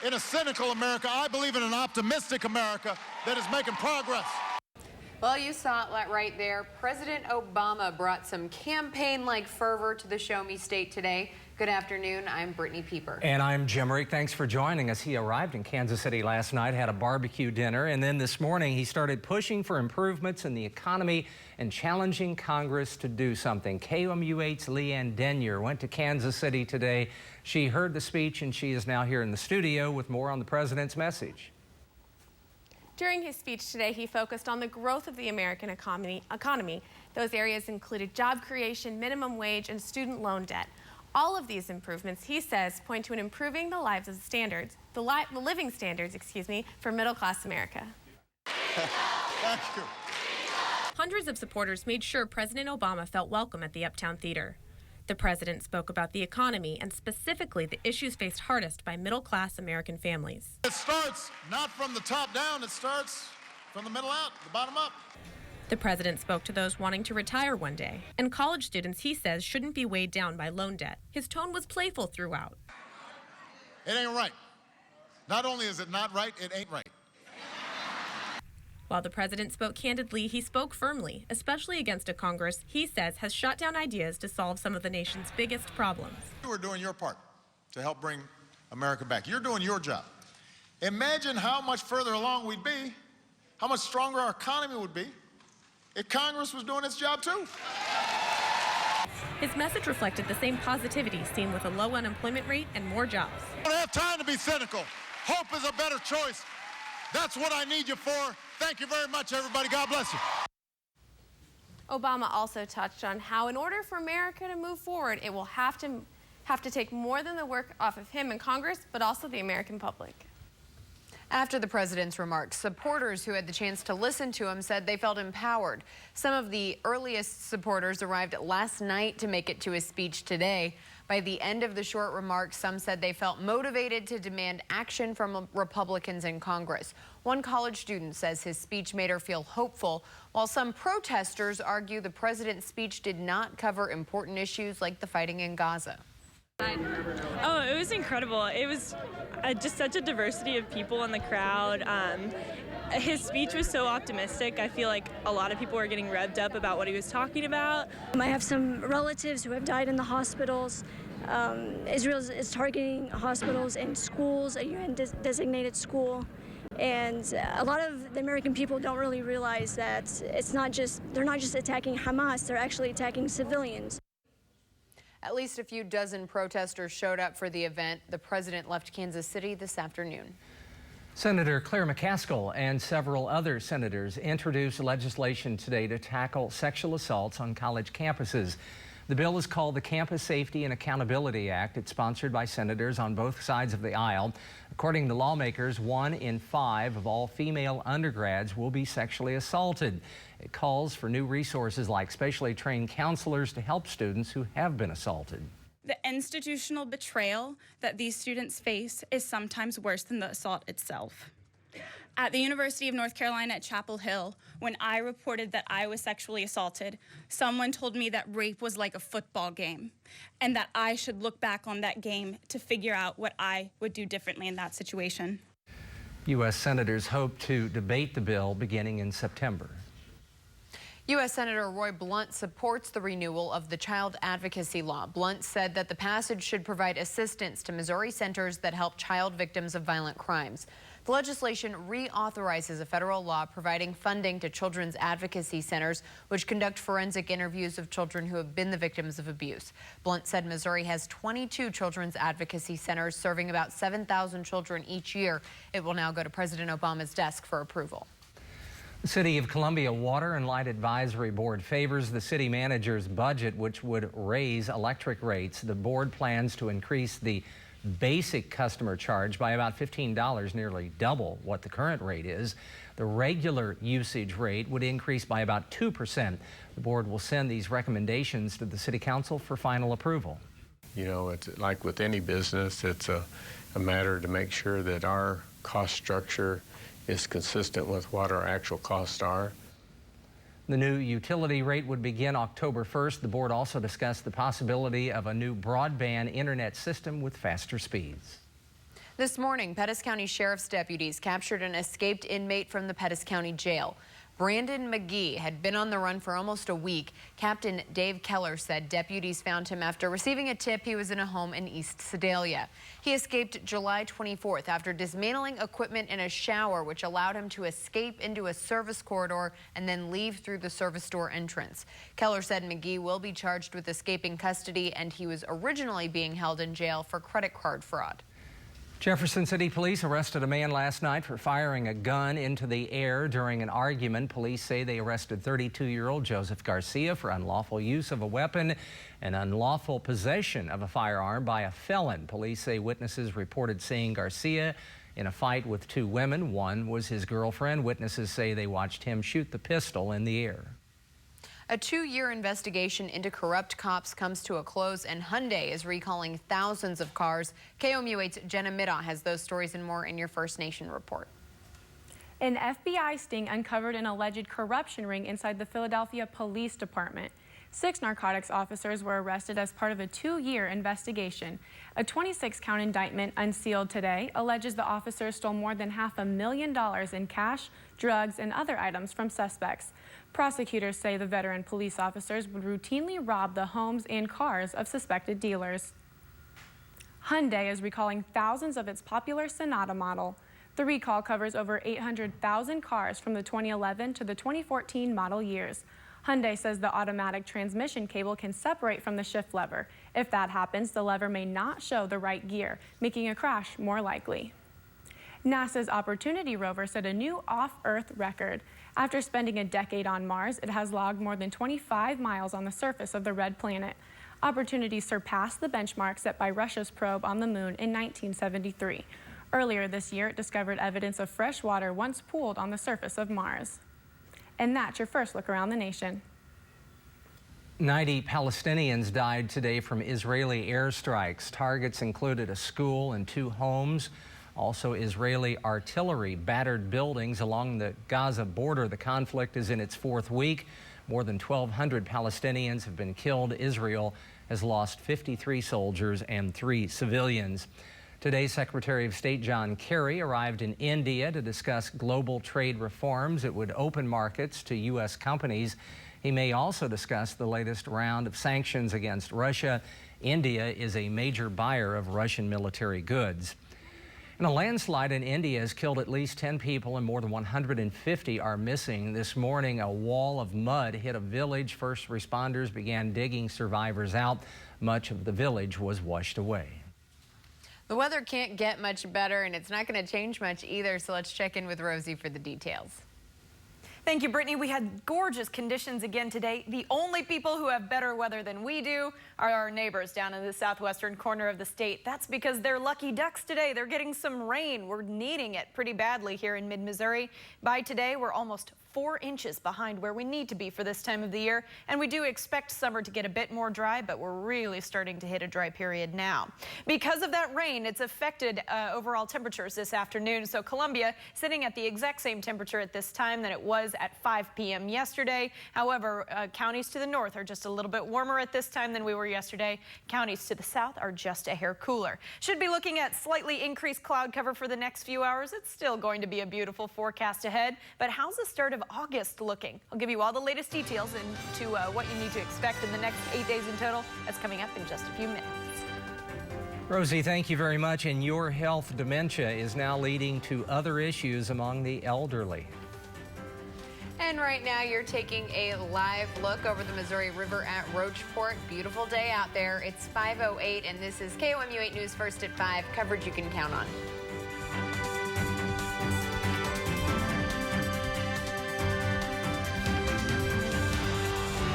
in a cynical America. I believe in an optimistic America that is making progress. Well, you saw it right there. President Obama brought some campaign-like fervor to the Show Me State today. Good afternoon. I'm Brittany Pieper. And I'm Jim Rick. Thanks for joining us. He arrived in Kansas City last night, had a barbecue dinner, and then this morning he started pushing for improvements in the economy and challenging Congress to do something. KOMU8's Leanne Denyer went to Kansas City today. She heard the speech, and she is now here in the studio with more on the president's message. During his speech today, he focused on the growth of the American economy. Those areas included job creation, minimum wage, and student loan debt. All of these improvements, he says, point to an improving the living standards, for middle-class America. Thank you. Hundreds of supporters made sure President Obama felt welcome at the Uptown Theater. The president spoke about the economy and specifically the issues faced hardest by middle-class American families. It starts not from the top down, it starts from the middle out, the bottom up. The president spoke to those wanting to retire one day, and college students, he says, shouldn't be weighed down by loan debt. His tone was playful throughout. It ain't right. Not only is it not right, it ain't right. While the president spoke candidly, he spoke firmly, especially against a Congress he says has shot down ideas to solve some of the nation's biggest problems. You are doing your part to help bring America back. You're doing your job. Imagine how much further along we'd be, how much stronger our economy would be if Congress was doing its job too. His message reflected the same positivity seen with a low unemployment rate and more jobs. I don't have time to be cynical. Hope is a better choice. That's what I need you for. Thank you very much, everybody. God bless you. Obama also touched on how in order for America to move forward, it will have to take more than the work off of him and Congress, but also the American public. After the president's remarks, supporters who had the chance to listen to him said they felt empowered. Some of the earliest supporters arrived last night to make it to his speech today. By the end of the short remarks, some said they felt motivated to demand action from Republicans in Congress. One college student says his speech made her feel hopeful, while some protesters argue the president's speech did not cover important issues like the fighting in Gaza. Oh, it was incredible. It was just such a diversity of people in the crowd. His speech was so optimistic. I feel like a lot of people were getting revved up about what he was talking about. I have some relatives who have died in the hospitals. Israel is targeting hospitals and schools, a UN designated school. And a lot of the American people don't really realize that they're not just attacking Hamas, they're actually attacking civilians. At least a few dozen protesters showed up for the event. The president left Kansas City this afternoon. Senator Claire McCaskill and several other senators introduced legislation today to tackle sexual assaults on college campuses. The bill is called the Campus Safety and Accountability Act. It's sponsored by senators on both sides of the aisle. According to lawmakers, 1 in 5 of all female undergrads will be sexually assaulted. It calls for new resources like specially trained counselors to help students who have been assaulted. The institutional betrayal that these students face is sometimes worse than the assault itself. At the University of North Carolina at Chapel Hill, when I reported that I was sexually assaulted, someone told me that rape was like a football game and that I should look back on that game to figure out what I would do differently in that situation. U.S. senators hope to debate the bill beginning in September. U.S. Senator Roy Blunt supports the renewal of the child advocacy law. Blunt said that the passage should provide assistance to Missouri centers that help child victims of violent crimes. The legislation reauthorizes a federal law providing funding to children's advocacy centers, which conduct forensic interviews of children who have been the victims of abuse. Blunt said Missouri has 22 children's advocacy centers serving about 7,000 children each year. It will now go to President Obama's desk for approval. The City of Columbia Water and Light Advisory Board favors the city manager's budget, which would raise electric rates. The board plans to increase the basic customer charge by about $15, nearly double what the current rate is. The regular usage rate would increase by about 2%. The board will send these recommendations to the City Council for final approval. You know, it's like with any business, it's a matter to make sure that our cost structure is consistent with what our actual costs are. The new utility rate would begin October 1st. The board also discussed the possibility of a new broadband internet system with faster speeds. This morning, Pettis County Sheriff's deputies captured an escaped inmate from the Pettis County Jail. Brandon McGee had been on the run for almost a week. Captain Dave Keller said deputies found him after receiving a tip he was in a home in East Sedalia. He escaped July 24th after dismantling equipment in a shower, which allowed him to escape into a service corridor and then leave through the service door entrance. Keller said McGee will be charged with escaping custody, and he was originally being held in jail for credit card fraud. Jefferson City Police arrested a man last night for firing a gun into the air during an argument. Police say they arrested 32-year-old Joseph Garcia for unlawful use of a weapon and unlawful possession of a firearm by a felon. Police say witnesses reported seeing Garcia in a fight with two women. One was his girlfriend. Witnesses say they watched him shoot the pistol in the air. A 2-year investigation into corrupt cops comes to a close, and Hyundai is recalling thousands of cars. KOMU8's Jenna Middaugh has those stories and more in your First Nation report. An FBI sting uncovered an alleged corruption ring inside the Philadelphia Police Department. 6 narcotics officers were arrested as part of a 2-year investigation. A 26-count indictment unsealed today alleges the officers stole more than $500,000 in cash, drugs, and other items from suspects. Prosecutors say the veteran police officers would routinely rob the homes and cars of suspected dealers. Hyundai is recalling thousands of its popular Sonata model. The recall covers over 800,000 cars from the 2011 to the 2014 model years. Hyundai says the automatic transmission cable can separate from the shift lever. If that happens, the lever may not show the right gear, making a crash more likely. NASA's Opportunity rover set a new off-Earth record. After spending a decade on Mars, it has logged more than 25 miles on the surface of the red planet. Opportunity surpassed the benchmark set by Russia's probe on the moon in 1973. Earlier this year, it discovered evidence of fresh water once pooled on the surface of Mars. And that's your first look around the nation. 90 Palestinians died today from Israeli airstrikes. Targets included a school and 2 homes. Also, Israeli artillery battered buildings along the Gaza border. The conflict is in its 4th week. More than 1,200 Palestinians have been killed. Israel has lost 53 soldiers and 3 civilians. Today, Secretary of State John Kerry arrived in India to discuss global trade reforms. It would open markets to U.S. companies. He may also discuss the latest round of sanctions against Russia. India is a major buyer of Russian military goods. And a landslide in India has killed at least 10 people and more than 150 are missing. This morning, a wall of mud hit a village. First responders began digging survivors out. Much of the village was washed away. The weather can't get much better, and it's not going to change much either, so let's check in with Rosie for the details. Thank you, Brittany. We had gorgeous conditions again today. The only people who have better weather than we do are our neighbors down in the southwestern corner of the state. That's because they're lucky ducks today. They're getting some rain. We're needing it pretty badly here in mid-Missouri. By today, we're almost 4 inches behind where we need to be for this time of the year, and we do expect summer to get a bit more dry, but we're really starting to hit a dry period now. Because of that rain, it's affected overall temperatures this afternoon. So Columbia sitting at the exact same temperature at this time that it was at 5 p.m. yesterday. However, counties to the north are just a little bit warmer at this time than we were yesterday. Counties to the south are just a hair cooler. Should be looking at slightly increased cloud cover for the next few hours. It's still going to be a beautiful forecast ahead, but how's the start of August looking? I'll give you all the latest details into what you need to expect in the next 8 days in total. That's coming up in just a few minutes. Rosie, thank you very much. And your health dementia is now leading to other issues among the elderly. And right now you're taking a live look over the Missouri River at Rocheport. Beautiful day out there. It's 5:08 and this is KOMU 8 News First at 5, coverage you can count on.